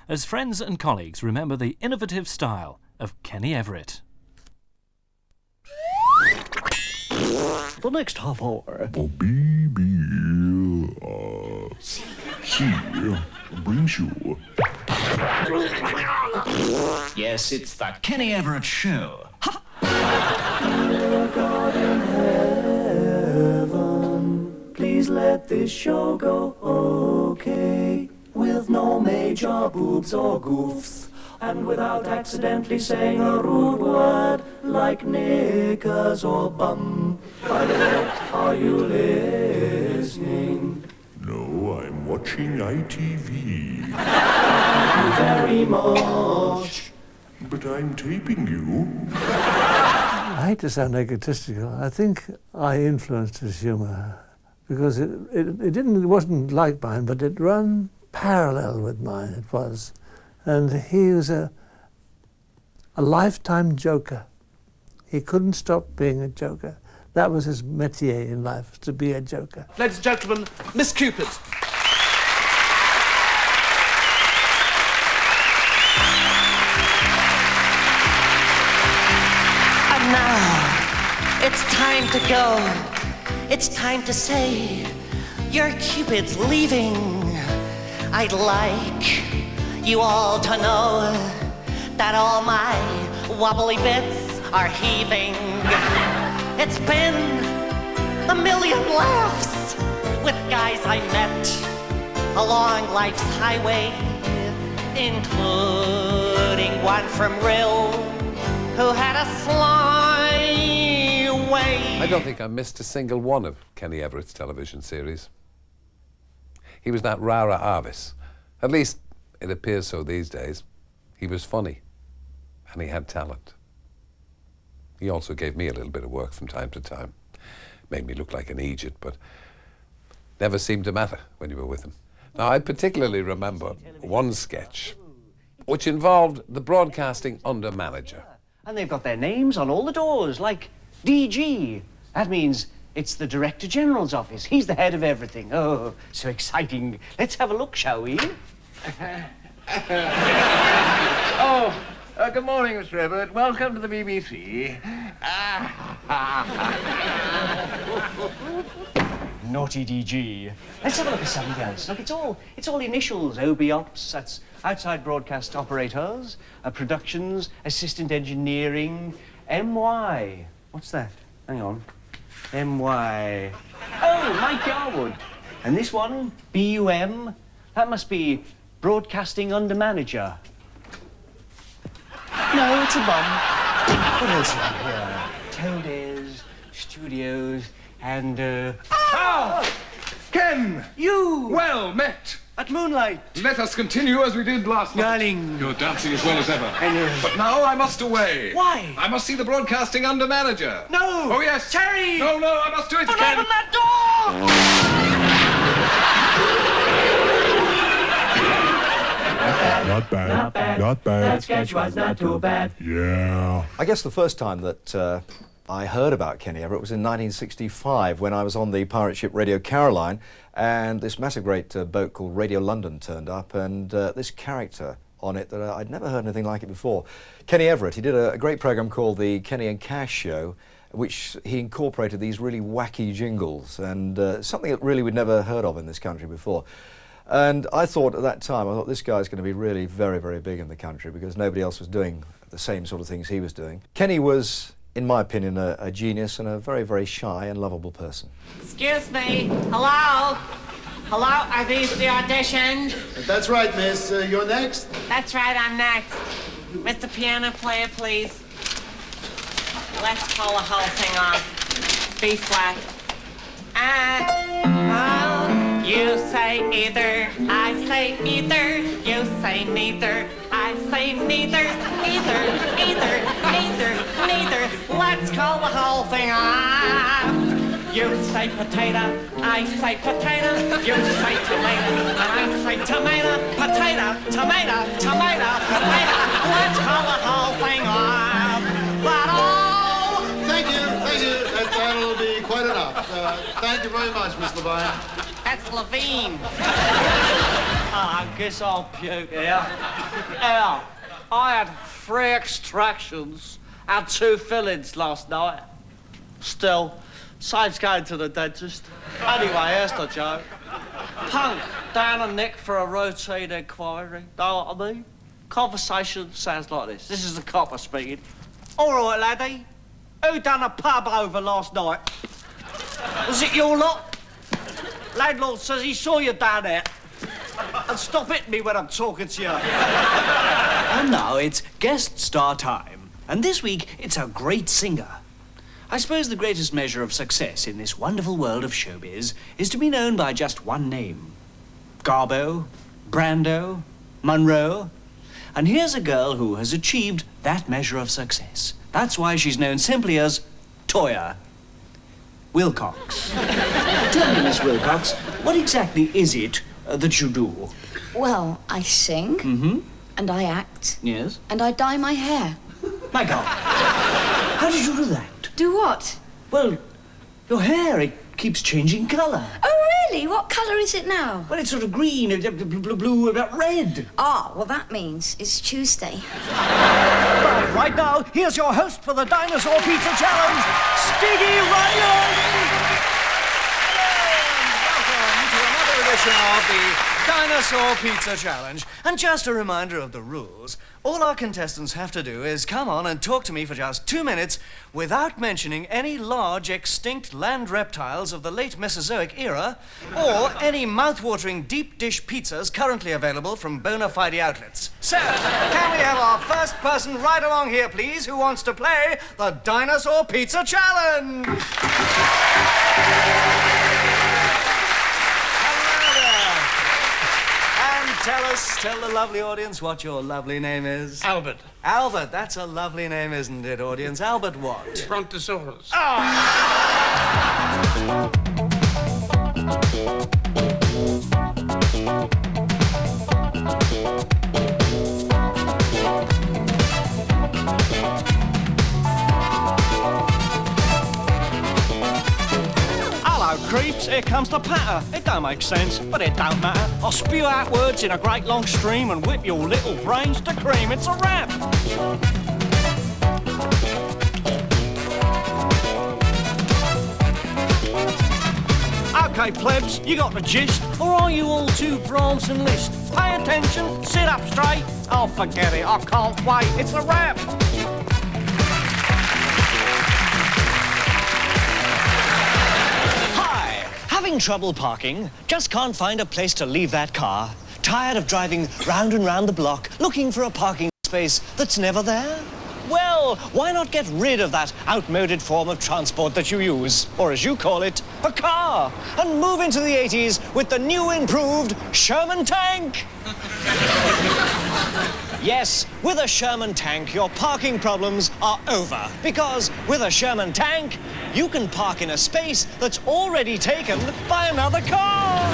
as friends and colleagues remember the innovative style of Kenny Everett. The next half hour. C brings you. Yes, it's the Kenny Everett Show. Dear God in heaven, please let this show go okay, with no major boobs or goofs, and without accidentally saying a rude word like knickers or bum. By the way, are you listening? No, I'm watching ITV. Thank you very much. But I'm taping you. I hate to sound egotistical. I think I influenced his humour because it wasn't like mine, but it ran parallel with mine. It was, and he was a lifetime joker. He couldn't stop being a joker. That was his métier in life, to be a joker. Ladies and gentlemen, Miss Cupid. And now, it's time to go. It's time to say, your Cupid's leaving. I'd like you all to know that all my wobbly bits are heaving. It's been a million laughs with guys I met along life's highway, including one from Rill who had a sly way. I don't think I missed a single one of Kenny Everett's television series. He was that rara avis. At least it appears so these days. He was funny and he had talent. He also gave me a little bit of work from time to time. Made me look like an Egypt, but never seemed to matter when you were with him. Now, I particularly remember one sketch which involved the broadcasting under manager. And they've got their names on all the doors, like DG. That means it's the Director General's office. He's the head of everything. Oh, so exciting. Let's have a look, shall we? Good morning, Mr. Everett. Welcome to the BBC. Naughty DG. Let's have a look at something else. Look, it's all initials. OB Ops, that's outside broadcast operators, productions, assistant engineering, MY. What's that? Hang on. MY. Oh, Mike Yarwood. And this one, BUM. That must be broadcasting under manager. No, it's a bum. What else is here? Toaders, studios, and Ken! You! Well met! At Moonlight! Let us continue as we did last night. Darling! You're dancing as well as ever. I know. But now I must away. Why? I must see the broadcasting under manager. No! Oh, yes. Terry! No, I must do it, Don't Ken. open that door! Not bad. Not bad. Not bad. That sketch was not too bad. Yeah. I guess the first time that I heard about Kenny Everett was in 1965 when I was on the pirate ship Radio Caroline, and this massive great boat called Radio London turned up, and this character on it that I'd never heard anything like it before. Kenny Everett, he did a great program called the Kenny and Cash Show, which he incorporated these really wacky jingles, and something that really we'd never heard of in this country before. And I thought at that time, I thought this guy's going to be really very, very big in the country because nobody else was doing the same sort of things he was doing. Kenny was, in my opinion, a genius and a very, very shy and lovable person. Excuse me. Hello? Hello? Are these the auditions? That's right, miss. You're next? That's right, I'm next. Mr. Piano Player, please. Let's call the whole thing off. B flat. You say either, I say either, you say neither, I say neither, neither. Let's call the whole thing off. You say potato, I say potato, you say tomato, and I say tomato, potato, potato. Let's call the whole thing off. But all. Thank you. That'll be quite enough. Thank you very much, Miss Levine. That's Levine. I guess I'll puke here. Yeah, I had 3 extractions and 2 fillings last night. Still, saves going to the dentist. Anyway, here's the joke. Punk down and Nick for a routine inquiry. Know what I mean? Conversation sounds like this. This is the copper speaking. All right, laddie. Who done a pub over last night? Was it your lot? Landlord says he saw you down there. And stop hitting me when I'm talking to you. And now it's guest star time. And this week, it's a great singer. I suppose the greatest measure of success in this wonderful world of showbiz is to be known by just one name. Garbo, Brando, Monroe. And here's a girl who has achieved that measure of success. That's why she's known simply as Toyah Wilcox. Tell me, Miss Wilcox, what exactly is it that you do? Well, I sing, and I act, Yes? and I dye my hair. My God. How did you do that? Do what? Well, your hair, it keeps changing colour. Oh, really? What colour is it now? Well, it's sort of green, blue, red. Ah, well, that means it's Tuesday. But right now, here's your host for the Dinosaur Pizza Challenge, Stiggy Ryan! Of the Dinosaur Pizza Challenge. And just a reminder of the rules. All our contestants have to do is come on and talk to me for just 2 minutes without mentioning any large extinct land reptiles of the late Mesozoic era or any mouth-watering deep dish pizzas currently available from bona fide outlets. So, can we have our first person right along here, please, who wants to play the Dinosaur Pizza Challenge? Tell the lovely audience what your lovely name is. Albert. Albert, that's a lovely name, isn't it, audience? Albert what? Brontosaurus. Hello, creeps. Here comes the patter. It don't make sense, but it don't matter. I'll spew out words in a great long stream and whip your little brains to cream. It's a wrap. Okay, plebs, you got the gist? Or are you all too bronze and list? Pay attention, sit up straight. Oh, forget it, I can't wait. It's a wrap. Having trouble parking? Just can't find a place to leave that car? Tired of driving round and round the block looking for a parking space that's never there? Well, why not get rid of that outmoded form of transport that you use, or as you call it, a car, and move into the 80s with the new improved Sherman tank? Yes, with a Sherman tank, your parking problems are over. Because with a Sherman tank, you can park in a space that's already taken by another car.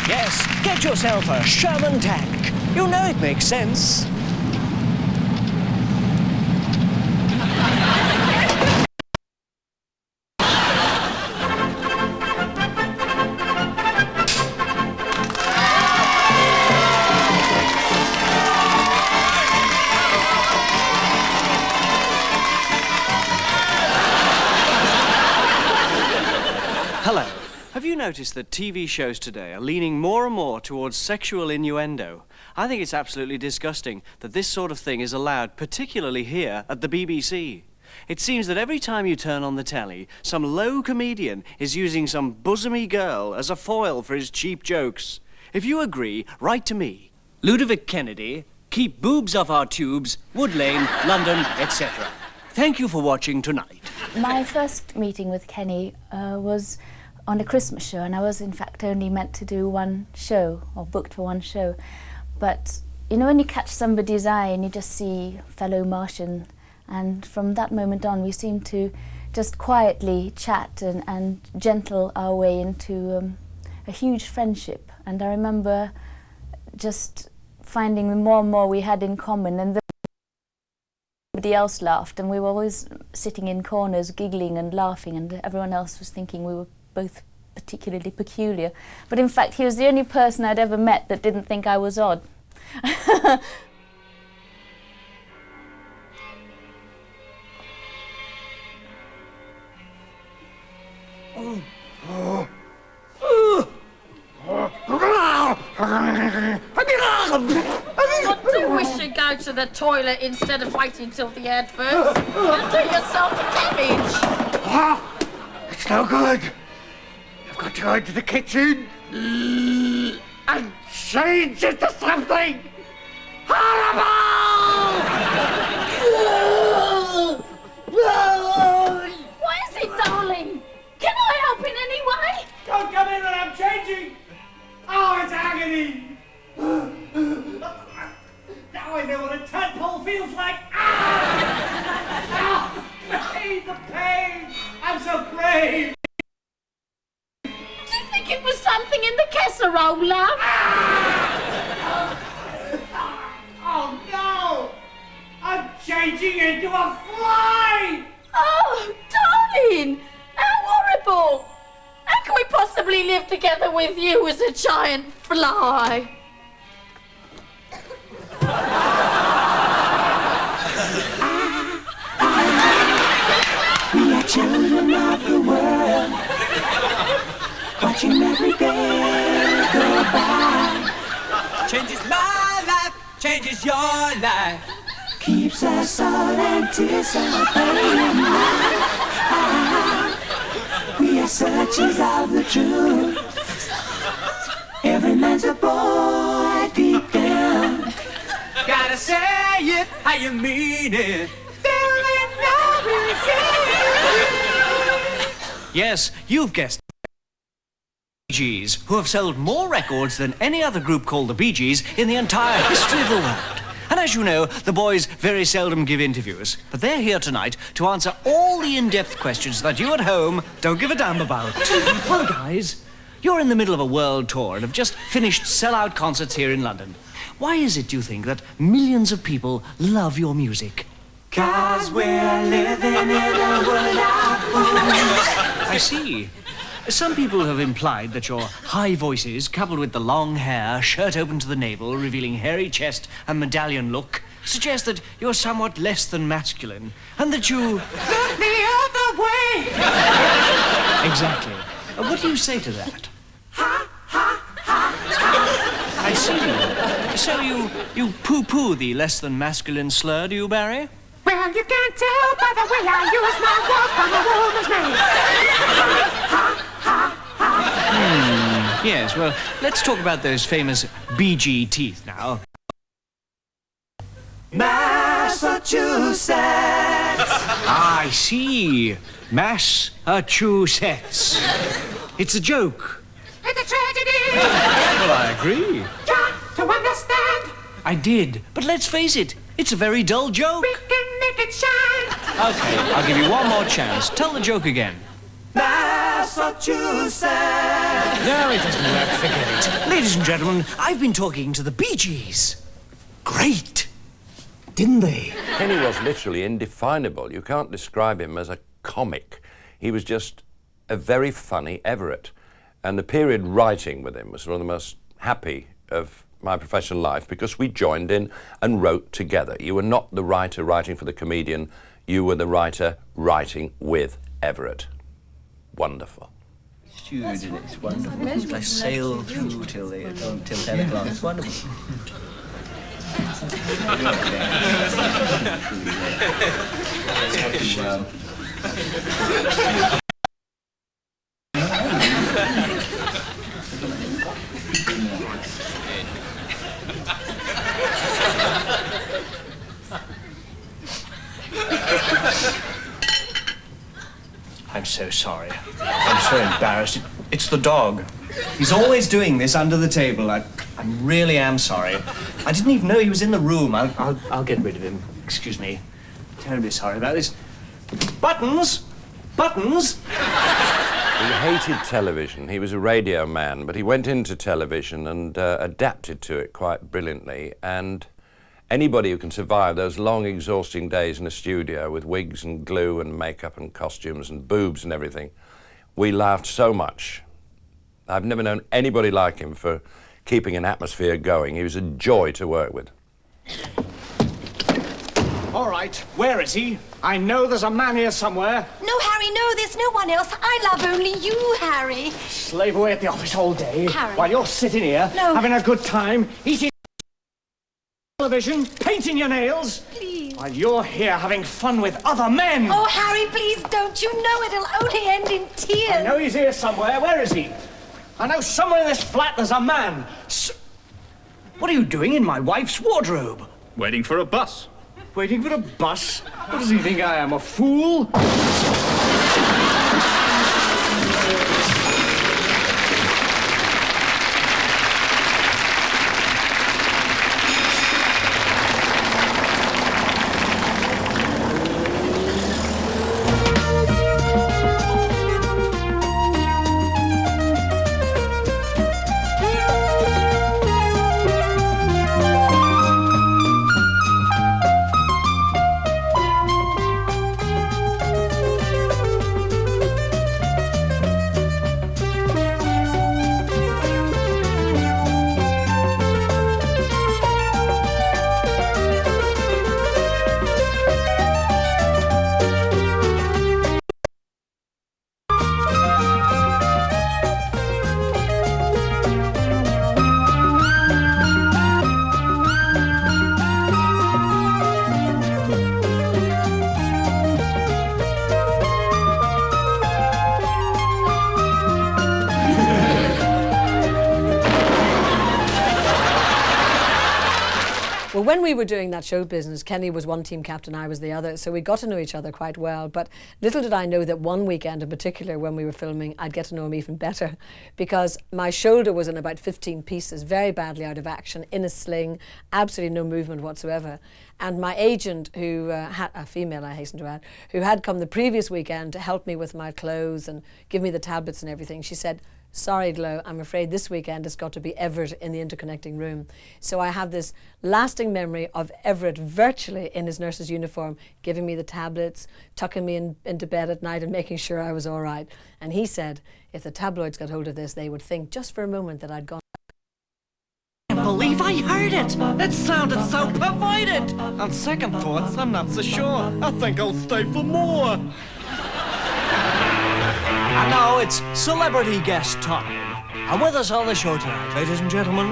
Yes, get yourself a Sherman tank. You know it makes sense. Hello. Have you noticed that TV shows today are leaning more and more towards sexual innuendo? I think it's absolutely disgusting that this sort of thing is allowed, particularly here at the BBC. It seems that every time you turn on the telly, some low comedian is using some bosomy girl as a foil for his cheap jokes. If you agree, write to me. Ludovic Kennedy, Keep Boobs Off Our Tubes, Wood Lane, London, etc. Thank you for watching tonight. My first meeting with Kenny was on a Christmas show, and I was in fact only meant to do one show, or booked for one show. But you know, when you catch somebody's eye and you just see fellow Martian, and from that moment on we seemed to just quietly chat and gentle our way into a huge friendship. And I remember just finding the more and more we had in common, and the nobody else laughed, and we were always sitting in corners giggling and laughing, and everyone else was thinking we were both particularly peculiar. But in fact, he was the only person I'd ever met that didn't think I was odd. What do we should go to the toilet instead of waiting till the adverts? You'll do yourself damage. It's no good. You've got to go into the kitchen and change into something horrible! What is it, darling? Can I help in any way? Don't come in when I'm changing! Oh, it's agony! Now I know what a tadpole feels like! Ah! Pain, the pain! I'm so brave! Do you think it was something in the casserole, love? Oh no! I'm changing into a fly! Oh, darling! How horrible! How can we possibly live together with you as a giant fly? We are children of the world, watching every day go by. Changes my life, changes your life. Keeps us all anticipating. We are searchers of the truth. Every man's a boy deep down. Gotta say it how you mean it. Yes, you've guessed. Bee Gees, who have sold more records than any other group called the Bee Gees in the entire history of the world. And as you know, the boys very seldom give interviews, but they're here tonight to answer all the in-depth questions that you at home don't give a damn about. Well, guys, you're in the middle of a world tour and have just finished sell-out concerts here in London. Why is it, do you think, that millions of people love your music? 'Cause we're living in a world of fools. I see. Some people have implied that your high voices, coupled with the long hair, shirt open to the navel, revealing hairy chest and medallion look, suggest that you're somewhat less than masculine, and that you... Look the other way! Exactly. What do you say to that? I see. So you poo-poo the less than masculine slur, do you, Barry? Well, you can't tell by the way I use my walk on the woman's name. Yes, well, let's talk about those famous BG teeth now. Massachusetts. I see. Massachusetts. It's a joke. It's a tragedy. Well, I agree. Got to understand. I did, but let's face it, it's a very dull joke. We can make it shine. Okay, I'll give you one more chance. Tell the joke again. Massachusetts. No, it doesn't work. Forget it. Ladies and gentlemen, I've been talking to the Bee Gees. Great, didn't they? Kenny was literally indefinable. You can't describe him as a comic. He was just a very funny Everett. And the period writing with him was one of the most happy of my professional life because we joined in and wrote together. You were not the writer writing for the comedian, you were the writer writing with Everett. Wonderful. It's wonderful. I sail through till 10 o'clock. It's wonderful. I'm so sorry. I'm so embarrassed. It's the dog. He's always doing this under the table. I really am sorry. I didn't even know he was in the room. I'll get rid of him. Excuse me. Terribly sorry about this. Buttons! Buttons! He hated television. He was a radio man, but he went into television and adapted to it quite brilliantly. And Anybody who can survive those long, exhausting days in a studio with wigs and glue and makeup and costumes and boobs and everything. We laughed so much. I've never known anybody like him for keeping an atmosphere going. He was a joy to work with. All right, where is he? I know there's a man here somewhere. No, Harry, no, there's no one else. I love only you, Harry. Slave away at the office all day Harry. while you're sitting here No. having a good time, eating television, painting your nails. Please. While you're here having fun with other men. Oh, Harry, please don't. You know it'll only end in tears. I know he's here somewhere. Where is he? I know somewhere in this flat there's a man. What are you doing in my wife's wardrobe? Waiting for a bus. Waiting for a bus? What does he think I am, a fool? Well, when we were doing that show business, Kenny was one team captain, I was the other, so we got to know each other quite well. But little did I know that one weekend in particular, when we were filming, I'd get to know him even better, because my shoulder was in about 15 pieces, very badly out of action, in a sling, absolutely no movement whatsoever. And my agent, who had a female, I hasten to add, who had come the previous weekend to help me with my clothes and give me the tablets and everything, she said, "Sorry, Glo, I'm afraid this weekend it's got to be Everett in the interconnecting room." So I have this lasting memory of Everett virtually in his nurse's uniform, giving me the tablets, tucking me into bed at night and making sure I was all right. And he said, if the tabloids got hold of this, they would think just for a moment that I'd gone. I can't believe I heard it. It sounded so perverted. On second thoughts, I'm not so sure. I think I'll stay for more. And now it's celebrity guest time. And with us on the show tonight, ladies and gentlemen,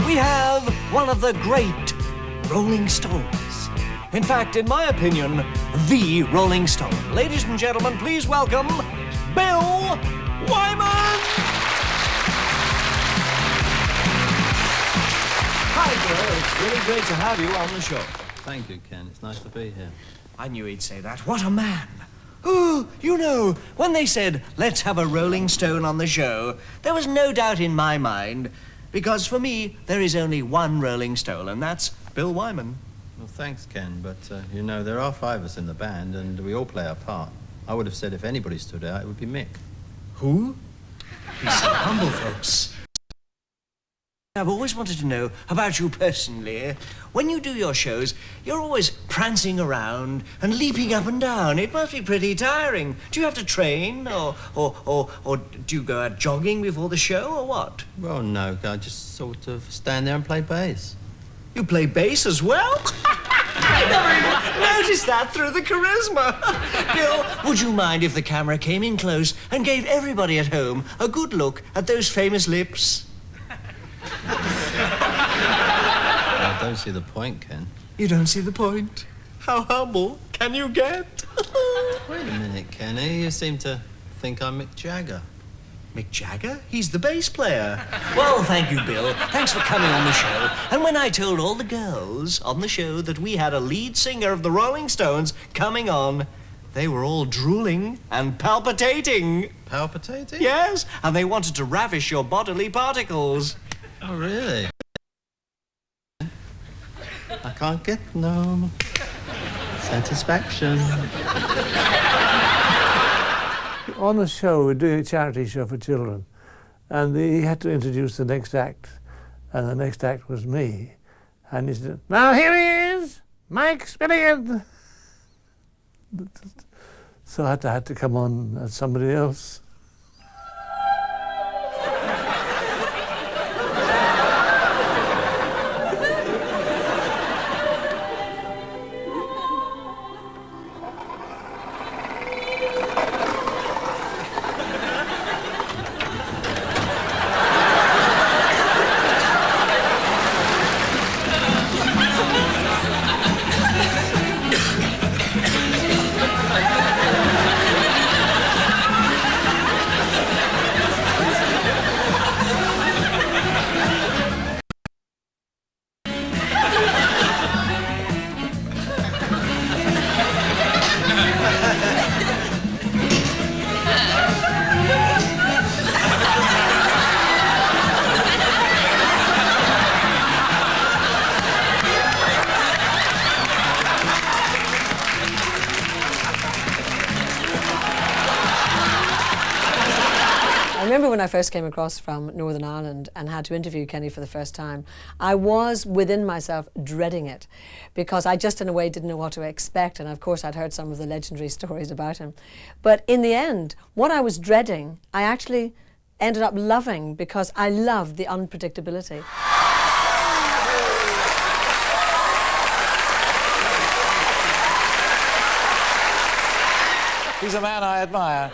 we have one of the great Rolling Stones. In fact, in my opinion, the Rolling Stone. Ladies and gentlemen, please welcome Bill Wyman! Hi, Bill. It's really great to have you on the show. Thank you, Ken. It's nice to be here. I knew he'd say that. What a man. Oh, you know, when they said, let's have a Rolling Stone on the show, there was no doubt in my mind, because for me, there is only one Rolling Stone, and that's Bill Wyman. Well, thanks, Ken, but, you know, there are 5 of us in the band, and we all play our part. I would have said if anybody stood out, it would be Mick. Who? He's so humble, folks. I've always wanted to know about you personally. When you do your shows, you're always prancing around and leaping up and down. It must be pretty tiring. Do you have to train, or do you go out jogging before the show, or what? Well, no, I just sort of stand there and play bass. You play bass as well? I never even noticed that through the charisma. Bill, would you mind if the camera came in close and gave everybody at home a good look at those famous lips? I don't see the point, Ken. You don't see the point? How humble can you get? Wait a minute, Kenny. You seem to think I'm Mick Jagger. Mick Jagger? He's the bass player. Well, thank you, Bill. Thanks for coming on the show. And when I told all the girls on the show that we had a lead singer of the Rolling Stones coming on, they were all drooling and palpitating. Palpitating? Yes, and they wanted to ravish your bodily particles. Oh, really? I can't get no satisfaction. On the show, we're doing a charity show for children, and he had to introduce the next act, and the next act was me. And he said, now here he is, Mike Spinnigan. So I had to come on as somebody else. I remember when I first came across from Northern Ireland and had to interview Kenny for the first time, I was within myself dreading it because I just in a way didn't know what to expect, and of course I'd heard some of the legendary stories about him. But in the end, what I was dreading, I actually ended up loving because I loved the unpredictability. He's a man I admire.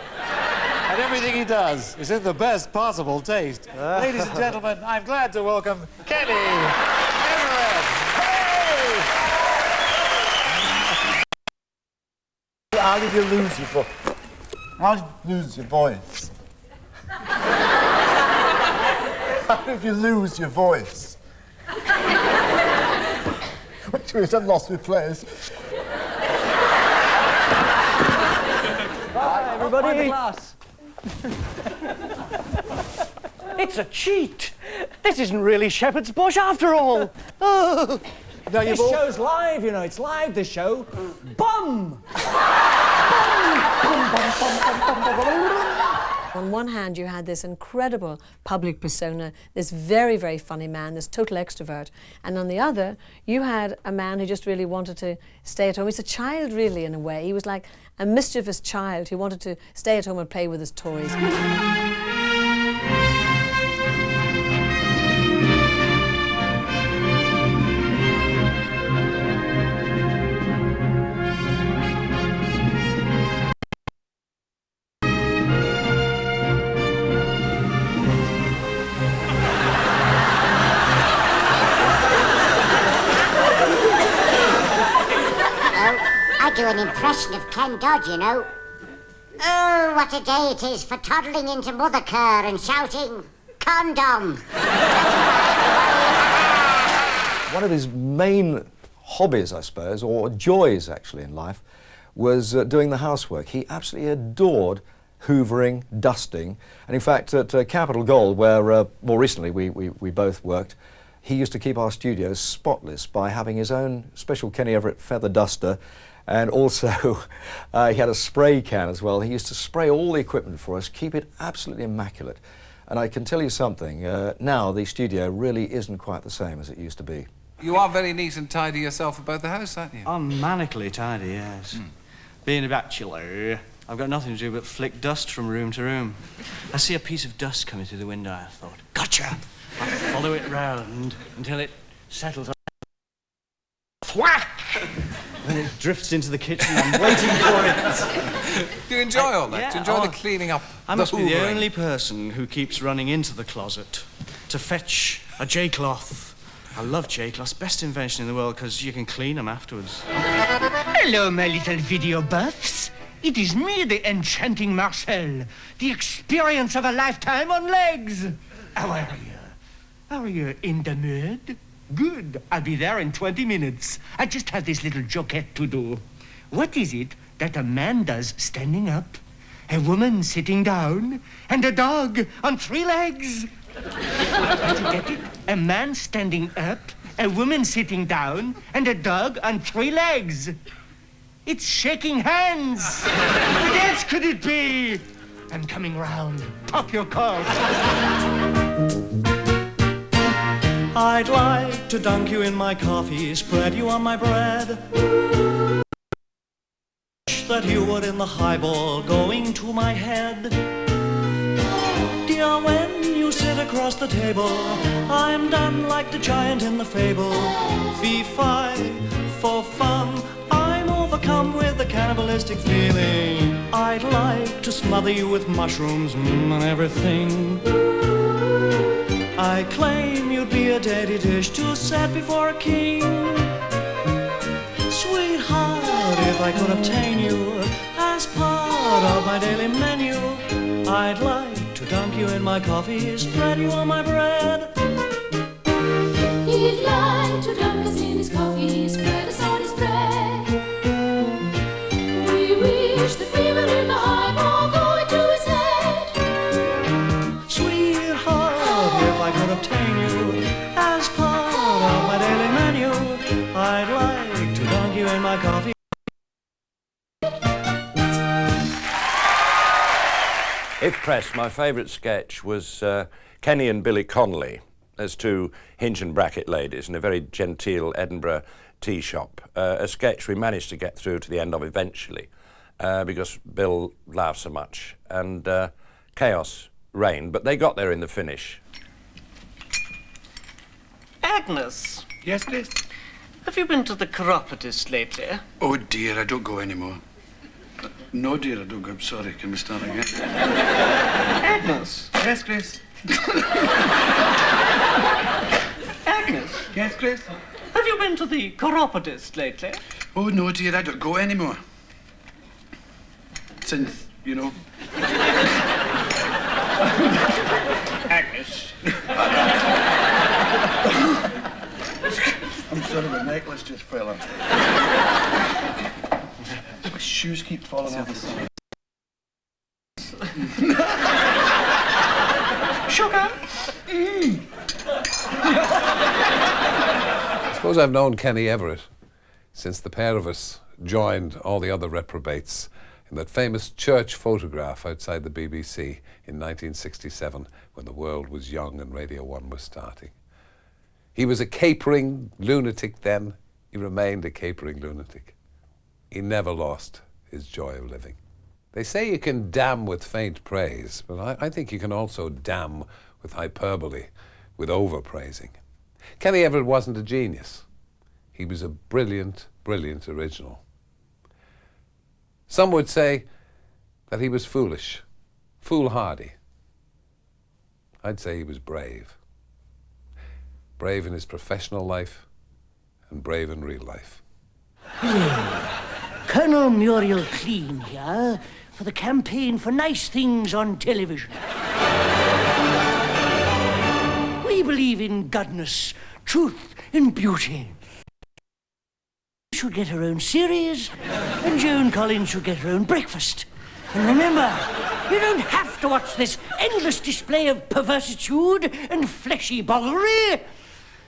And everything he does is in the best possible taste. Ladies and gentlemen, I'm glad to welcome Kenny Everett. Hey! How did you lose your voice? How did you lose your voice? How did you lose your voice? Wait a minute, I've lost my place. Bye, everybody. It's a cheat. This isn't really Shepherd's Bush after all. Oh. No, this show's live, you know. It's live, this show. Bum! On one hand, you had this incredible public persona, this very, very funny man, this total extrovert. And on the other, you had a man who just really wanted to stay at home. He's a child, really, in a way. He was like a mischievous child who wanted to stay at home and play with his toys. I do an impression of Ken Dodd, you know. Oh, what a day it is for toddling into Mother Kerr and shouting, condom. One of his main hobbies, I suppose, or joys actually in life, was doing the housework. He absolutely adored hoovering, dusting, and in fact at Capital Gold, where more recently we both worked, he used to keep our studios spotless by having his own special Kenny Everett feather duster, and also he had a spray can as well. He used to spray all the equipment for us, keep it absolutely immaculate. And I can tell you something, now the studio really isn't quite the same as it used to be. You are very neat and tidy yourself about the house, aren't you? I'm manically tidy, yes. Being a bachelor, I've got nothing to do but flick dust from room to room. I see a piece of dust coming through the window, I thought, gotcha! I follow it round until it settles on. Whack! Then it drifts into the kitchen. I'm waiting for it. Do you enjoy all that? Yeah, Do you enjoy the cleaning up? I must be the only person who keeps running into the closet to fetch a J-cloth. I love J-cloths, best invention in the world, because you can clean them afterwards. Hello, my little video buffs. It is me, the enchanting Marcel. The experience of a lifetime on legs. How are you? Are you in the mood? Good. I'll be there in 20 minutes. I just have this little joquette to do. What is it that a man does standing up, a woman sitting down, and a dog on 3 legs? Don't you get it? A man standing up, a woman sitting down, and a dog on 3 legs. It's shaking hands. What else could it be? I'm coming round. Pop your cork. I'd like to dunk you in my coffee, spread you on my bread. That you were in the highball going to my head. Dear, when you sit across the table, I'm done like the giant in the fable. Fee-fi, for fun, I'm overcome with a cannibalistic feeling. I'd like to smother you with mushrooms and everything. I claim you'd be a dainty dish to set before a king. Sweetheart, if I could obtain you as part of my daily menu, I'd like to dunk you in my coffee, spread you on my bread. He'd like to dunk us in his coffee, spread us on his bread. We wish that we were in the highball going to his head. Sweetheart, if I could obtain you as part of my daily menu, I'd like to dunk you in my coffee. If pressed, my favourite sketch was Kenny and Billy Connolly as two hinge and bracket ladies in a very genteel Edinburgh tea shop. A sketch we managed to get through to the end of eventually because Bill laughed so much and chaos reigned, but they got there in the finish. Agnes. Yes, please? Have you been to the chiropodist lately? Oh dear, I don't go anymore. No, dear, I don't go. I'm sorry. Can we start again? Agnes. Yes, Chris. Agnes. Yes, Chris. Have you been to the chiropodist lately? Oh no, dear, I don't go anymore. Since, you know. Agnes. I'm sorry, my necklace just fell off. My shoes keep falling off the side. Sugar? I suppose I've known Kenny Everett since the pair of us joined all the other reprobates in that famous church photograph outside the BBC in 1967 when the world was young and Radio 1 was starting. He was a capering lunatic then. He remained a capering lunatic. He never lost his joy of living. They say you can damn with faint praise, but I think you can also damn with hyperbole, with overpraising. Kenny Everett wasn't a genius. He was a brilliant, brilliant original. Some would say that he was foolish, foolhardy. I'd say he was brave. Brave in his professional life and brave in real life. Colonel Muriel Clean here for the campaign for nice things on television. We believe in goodness, truth and beauty. You should get her own series and Joan Collins should get her own breakfast. And remember, you don't have to watch this endless display of perversitude and fleshy boggery.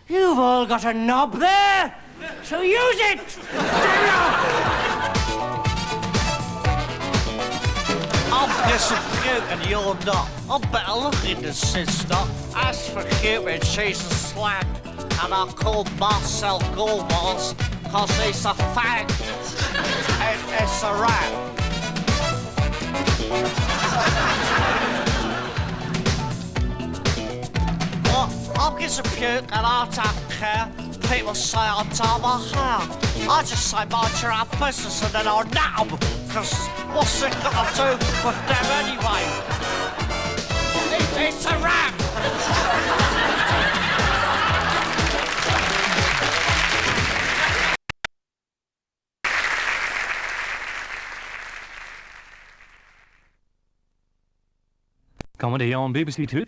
You've all got a knob there, so use it! I'm disappointed and you're not. I'm better looking than sister. As for Cupid, she's a slag. And I called Marcel Gourmands because he's a fag. And it's a rat. I'm disappointed and I don't care. People say I dye my hair. I just say mind your own business and then I'll nab them. Because what's it got to do with them anyway? It's a rap! Comedy on BBC Two.